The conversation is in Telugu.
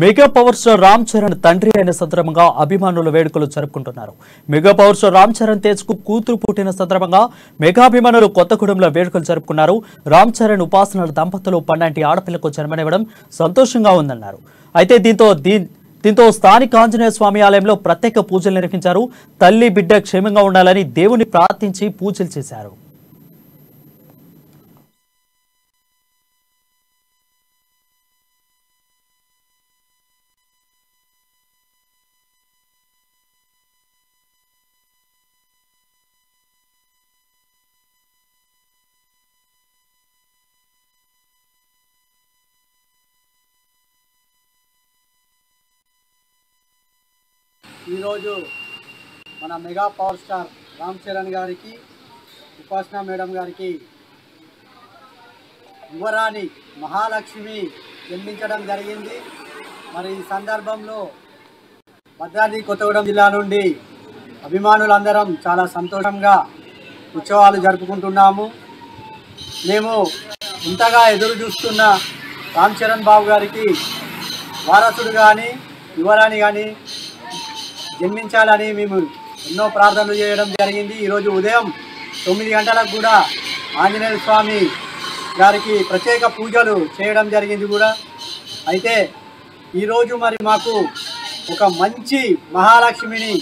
Mega power star Ram Charan తండ్రి అయిన సందర్భంగా అభిమానుల వేడుకలు జరుపుకుంటున్నారు. Mega power star Ram Charan Tej కు కూతురు పుట్టిన సందర్భంగా మెగా అభిమానులు కొత్తగూడెంలో వేడుకలు జరుపుకున్నారు. రామ్ చరణ్ ఉపాసనల దంపతులు పన్నంటి ఆడపిల్లకు జన్మనివ్వడం సంతోషంగా ఉందన్నారు. అయితే దీంతో స్థానిక ఆంజనేయ స్వామి ఆలయంలో ప్రత్యేక పూజలు నిర్వహించారు. తల్లి బిడ్డ క్షేమంగా ఉండాలని దేవుని ప్రార్థించి పూజలు చేశారు. ఈరోజు మన mega power star Ram Charan గారికి ఉపాసన మేడం గారికి యువరాణి మహాలక్ష్మి జన్మించడం జరిగింది. మరి ఈ సందర్భంలో భద్రాద్రి కొత్తగూడెం జిల్లా నుండి అభిమానులందరం చాలా సంతోషంగా ఉత్సవాలు జరుపుకుంటున్నాము. మేము ఇంతగా ఎదురు చూస్తున్న రామ్ చరణ్ బాబు గారికి వారసుడు కానీ యువరాణి కానీ జన్మించాలని మేము ఎన్నో ప్రార్థనలు చేయడం జరిగింది. ఈరోజు ఉదయం 9 గంటలకు కూడా ఆంజనేయ స్వామి గారికి ప్రత్యేక పూజలు చేయడం జరిగింది కూడా. అయితే ఈరోజు మరి మాకు ఒక మంచి మహాలక్ష్మిని